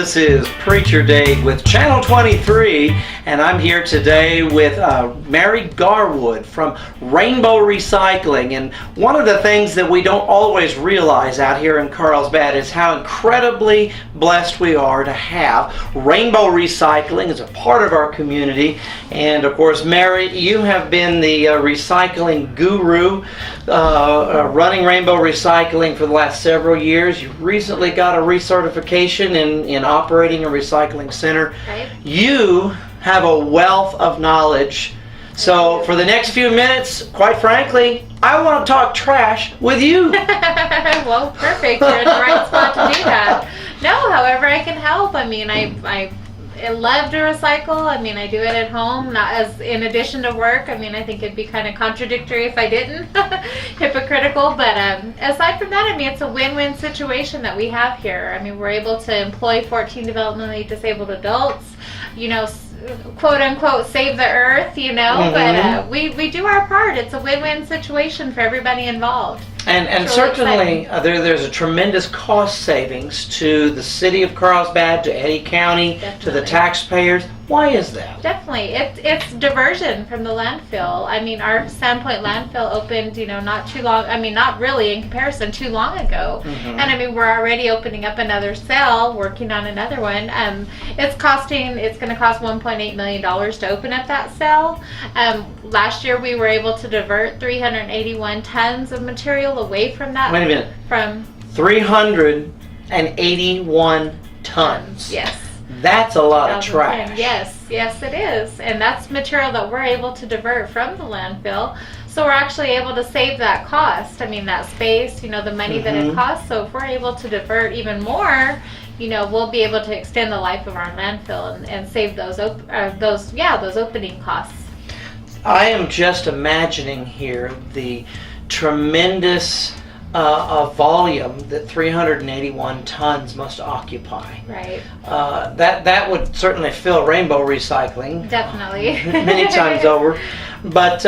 This is Preacher Dave with Channel 23, and I'm here today with Mary Garwood from Rainbow Recycling. And one of the things that we don't always realize out here in Carlsbad is how incredibly blessed we are to have Rainbow Recycling as a part of our community. And of course, Mary, you have been the recycling guru, running Rainbow Recycling for the last several years. You recently got a recertification in operating a recycling center. Right. You have a wealth of knowledge. So for the next few minutes, quite frankly, I want to talk trash with you. Well, perfect. You're in the right spot to do that. No, however I can help. I mean, I love to recycle. I mean, I do it at home, not as in addition to work. I mean, I think it'd be kind of contradictory if I didn't, hypocritical. But aside from that, I mean, it's a win-win situation that we have here. I mean, we're able to employ 14 developmentally disabled adults, you know, quote unquote save the earth, you know. Mm-hmm. But we do our part. It's a win-win situation for everybody involved. And Really certainly there's a tremendous cost savings to the city of Carlsbad, to Eddy County, to the Definitely. taxpayers. Why is that? Definitely. It's diversion from the landfill. I mean, our Sandpoint landfill opened, you know, not too long, I mean, not really in comparison, too long ago. Mhm. And I mean, we're already opening up another cell, working on another one. It's going to cost $1.8 million to open up that cell. Last year we were able to divert 381 tons of material away from that. Wait a minute. From 381 tons. Yes. That's a lot of 2010. trash. Yes, it is. And that's material that we're able to divert from the landfill. So we're actually able to save that cost. I mean, that space, you know, the money that it costs. So if we're able to divert even more, you know, we'll be able to extend the life of our landfill and save those opening costs. I am just imagining here the tremendous volume that 381 tons must occupy. Right. That would certainly fill Rainbow Recycling Definitely. many times over. But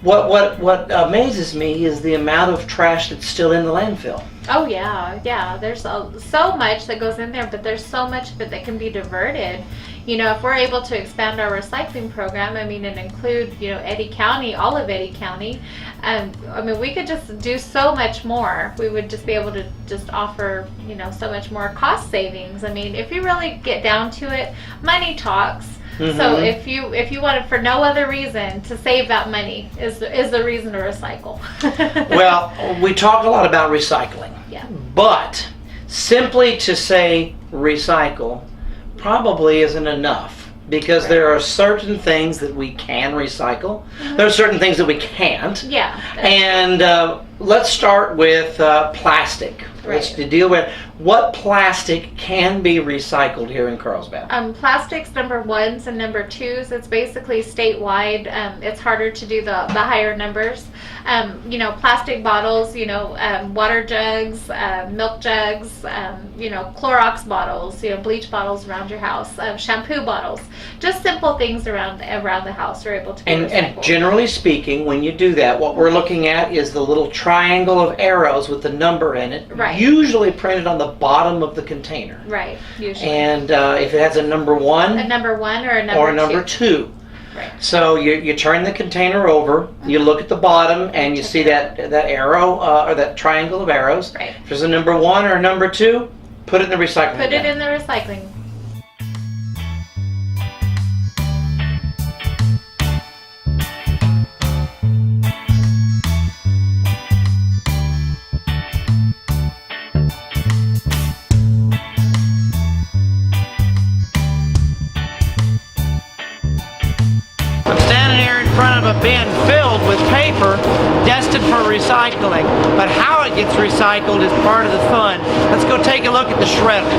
what amazes me is the amount of trash that's still in the landfill. Oh yeah. There's so much that goes in there, but there's so much of it that can be diverted. You know, if we're able to expand our recycling program, I mean, and include, you know, Eddy County, all of Eddy County, I mean, we could just do so much more. We would just be able to just offer, you know, so much more cost savings. I mean, if you really get down to it, money talks. So if you wanted for no other reason to save that money is the reason to recycle. Well, we talk a lot about recycling. Yeah. But simply to say recycle probably isn't enough, because there are certain things that we can recycle. There are certain things that we can't. Yeah. And let's start with plastic. Let's Right. deal with what plastic can be recycled here in Carlsbad. Plastics number 1s and number 2s, it's basically statewide. It's harder to do the higher numbers. You know, plastic bottles, you know, water jugs, milk jugs, you know, Clorox bottles, you know, bleach bottles around your house, shampoo bottles, just simple things around the house are able to be recycled. And generally speaking, when you do that, what we're looking at is the little triangle of arrows with the number in it, Right. usually printed on the bottom of the container. Right, usually. And if it has a number 1 A number 1 or a number 2. or a number 2. Right. So you turn the container over, you look at the bottom, and you see that arrow or that triangle of arrows. Right. If there's a number 1 or a number 2, put it in the recycling Put it bin. in the recycling. I'm standing here in front of a bin filled with paper destined for recycling. But how it gets recycled is part of the fun. Let's go take a look at the shredder.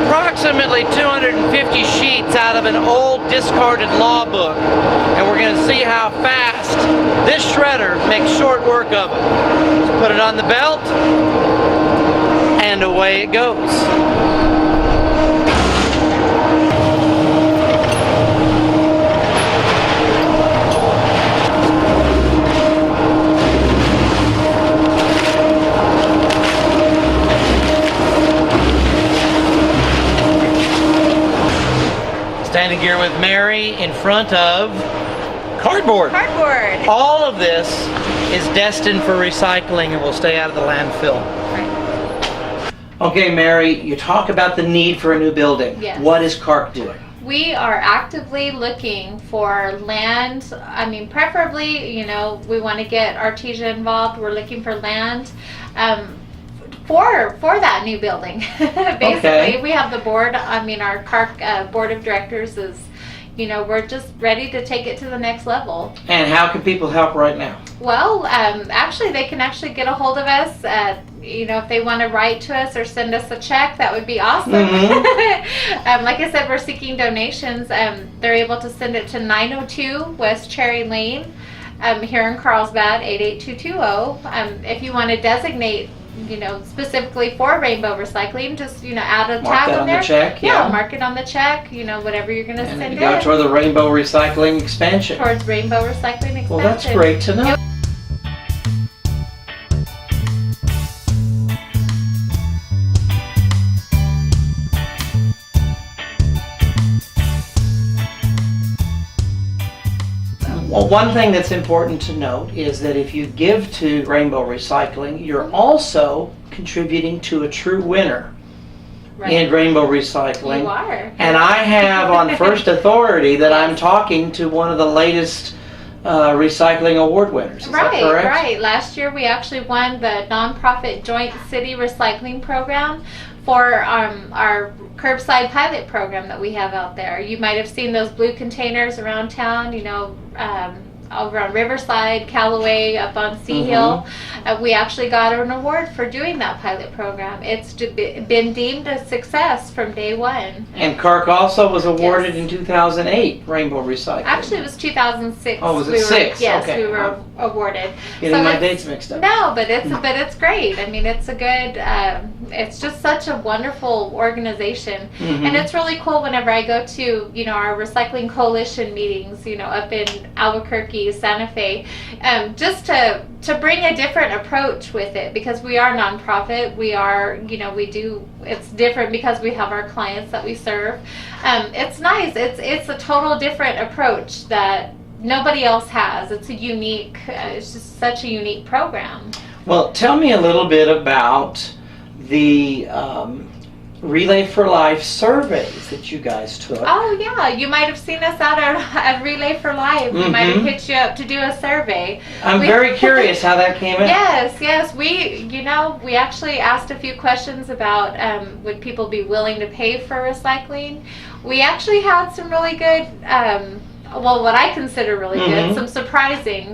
Approximately 250 sheets out of an old discarded law book, and we're going to see how fast this shredder makes short work of it. Let's put it on the belt, and away it goes. front of cardboard. Cardboard. All of this is destined for recycling and will stay out of the landfill. Right. Okay, Mary, you talk about the need for a new building. Yes. What is CARC doing? We are actively looking for land. I mean, preferably, you know, we want to get Artesia involved. We're looking for land for that new building. Basically, Okay. we have the board. I mean, our CARC board of directors is, you know, we're just ready to take it to the next level. And how can people help right now? Well, actually, they can actually get a hold of us. You know, if they want to write to us or send us a check, that would be awesome. Like I said, we're seeking donations. They're able to send it to 902 West Cherry Lane here in Carlsbad, 88220. If you want to designate, you know, specifically for Rainbow Recycling, just, you know, add a Mark tag that on on there. the check, yeah. Mark it on the check, you know, whatever you're going to And send it go in toward the Rainbow Recycling expansion. towards Rainbow Recycling expansion. Well, that's great to know. Well, one thing that's important to note is that if you give to Rainbow Recycling, you're also contributing to a true winner Right. in Rainbow Recycling. You are. And I have on first authority that I'm talking to one of the latest recycling award winners. Is that correct? Right. Last year we actually won the nonprofit Joint City Recycling Program for our curbside pilot program that we have out there. You might have seen those blue containers around town, you know, over on Riverside, Callaway, up on Sea Hill. We actually got an award for doing that pilot program. It's been deemed a success from day one. And CARC also was awarded Yes. in 2008 Rainbow Recycling. Actually, it was 2006. Oh, was it we were, 6? Yes, Okay. we were awarded. Getting my it's- dates mixed up. No, but it's great. I mean, it's a good. It's just such a wonderful organization, and it's really cool whenever I go to, you know, our recycling coalition meetings, you know, up in Albuquerque, Santa Fe, just to bring a different approach with it, because we are nonprofit. We are, you know, it's different because we have our clients that we serve. It's nice. It's a total different approach that nobody else has. It's a unique. It's just such a unique program. Well, tell me a little bit about the Relay for Life surveys that you guys took. Oh yeah, you might have seen us out at Relay for Life. We might have hit you up to do a survey. I'm very curious how that came in. Yes. We actually asked a few questions about would people be willing to pay for recycling. We actually had some really good. What I consider really good, some surprising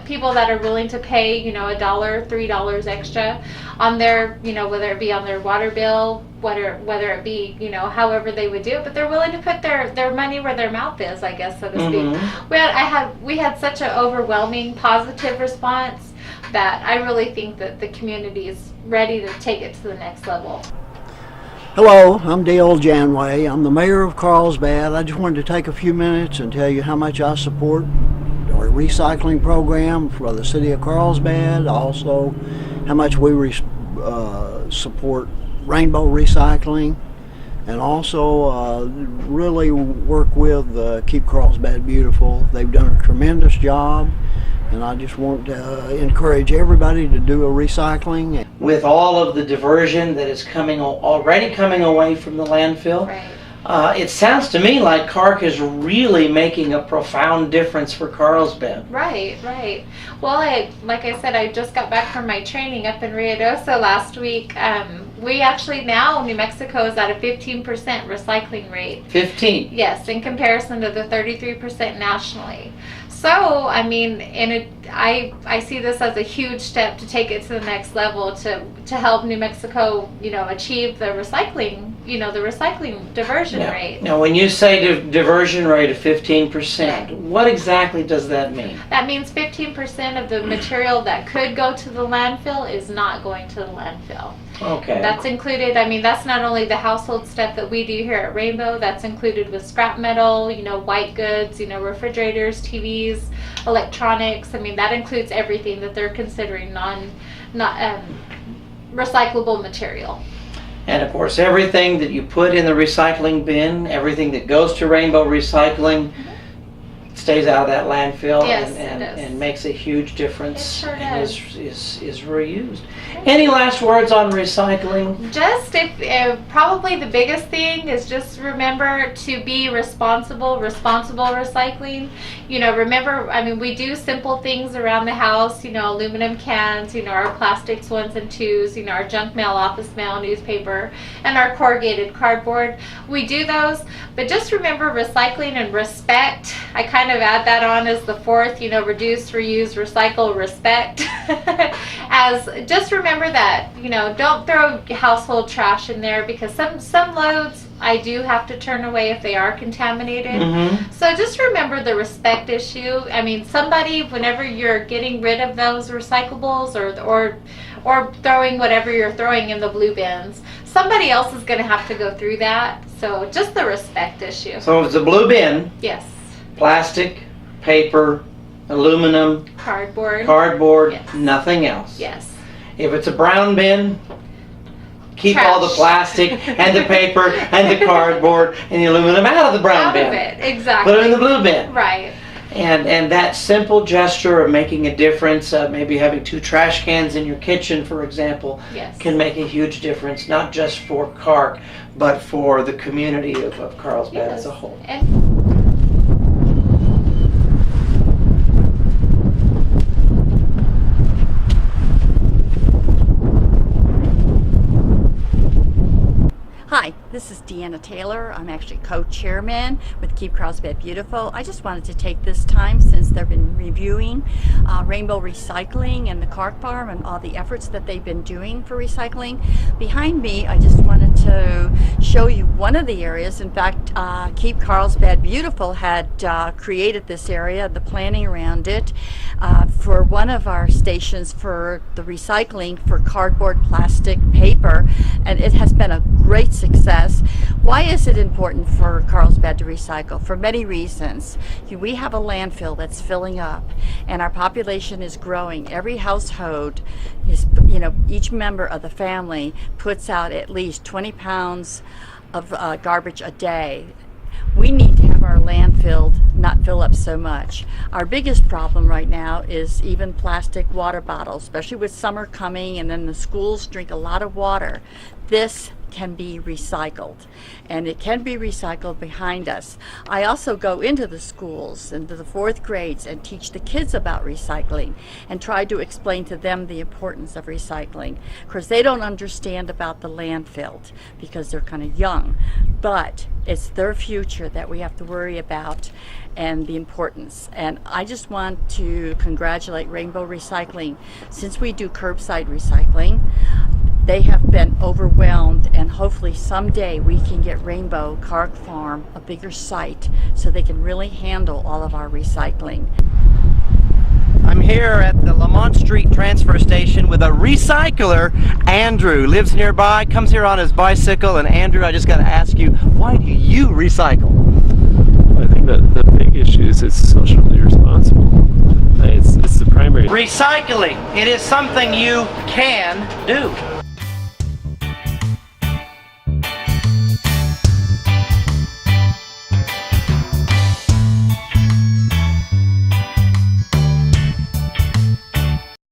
people that are willing to pay, you know, $1, $3 extra on their, you know, whether it be on their water bill, whether it be, you know, however they would do it, but they're willing to put their money where their mouth is, I guess, so to speak. We had such an overwhelming positive response that I really think that the community is ready to take it to the next level. Hello, I'm Dale Janway. I'm the mayor of Carlsbad. I just wanted to take a few minutes and tell you how much I support our recycling program for the city of Carlsbad. Also, how much we support Rainbow Recycling, and also really work with Keep Carlsbad Beautiful. They've done a tremendous job, and I just want to encourage everybody to do a recycling. With all of the diversion that is already coming away from the landfill, it sounds to me like CARC is really making a profound difference for Carlsbad. Right. Well, like I said, I just got back from my training up in Ruidoso last week. We actually now, New Mexico is at a 15% recycling rate. 15? Yes, in comparison to the 33% nationally. So, I mean, I see this as a huge step to take it to the next level to help New Mexico, you know, achieve the recycling, you know, the recycling diversion rate. Now, when you say diversion rate of 15%, what exactly does that mean? That means 15% of the material that could go to the landfill is not going to the landfill. Okay. That's included, I mean, that's not only the household stuff that we do here at Rainbow, that's included with scrap metal, you know, white goods, you know, refrigerators, TVs, electronics. I mean, that includes everything that they're considering not recyclable material. And of course, everything that you put in the recycling bin, everything that goes to Rainbow Recycling, stays out of that landfill Yes, and, it does. and makes a huge difference It sure and does. is reused. Any last words on recycling? Just probably the biggest thing is just remember to be responsible recycling. Remember, I mean, we do simple things around the house, aluminum cans, our plastics 1s and 2s, our junk mail, office mail, newspaper, and our corrugated cardboard. We do those, but just remember recycling and respect. I kind of add that on as the fourth, reduce, reuse, recycle, respect. As just remember that, don't throw household trash in there, because some loads I do have to turn away if they are contaminated. Mm-hmm. So just remember the respect issue. I mean, somebody, whenever you're getting rid of those recyclables or throwing whatever you're throwing in the blue bins, somebody else is going to have to go through that. So just the respect issue. So it's a blue bin, Yes. plastic, paper, aluminum, Cardboard. cardboard, Yes. nothing else. Yes. If it's a brown bin, keep Trash. all the plastic and the paper and the cardboard and the aluminum out of the brown Out bin. of it. Exactly. Put it in the blue bin. Right. And that simple gesture of making a difference, maybe having 2 trash cans in your kitchen, for example, Yes. can make a huge difference, not just for Carc, but for the community of Carlsbad as a whole. And Hi, this is Deanna Taylor. I'm actually co-chairman with Keep Carlsbad Beautiful. I just wanted to take this time, since they've been reviewing Rainbow Recycling and the Carc Farm and all the efforts that they've been doing for recycling. Behind me, I just wanted to show you one of the areas. In fact, Keep Carlsbad Beautiful had created this area, the planning around it, for one of our stations for the recycling for cardboard, plastic, paper, and it has been a great success. Why is it important for Carlsbad to recycle? For many reasons. We have a landfill that's filling up, and our population is growing. Every household is, each member of the family puts out at least 20 pounds of garbage a day. We need to have our landfill not fill up so much. Our biggest problem right now is even plastic water bottles, especially with summer coming, and then the schools drink a lot of water. This can be recycled, and it can be recycled behind us. I also go into the schools, into the 4th grades, and teach the kids about recycling and try to explain to them the importance of recycling. Of course, they don't understand about the landfill because they're kind of young, but it's their future that we have to worry about and the importance. And I just want to congratulate Rainbow Recycling. Since we do curbside recycling, they have been overwhelmed, and hopefully someday we can get Rainbow Carc Farm a bigger site so they can really handle all of our recycling. I'm here at the Lamont Street transfer station with a recycler. Andrew lives nearby, comes here on his bicycle. And Andrew, I just got to ask you, why do you recycle? I think that the big issue is it's socially responsible. It's the primary. Recycling, it is something you can do.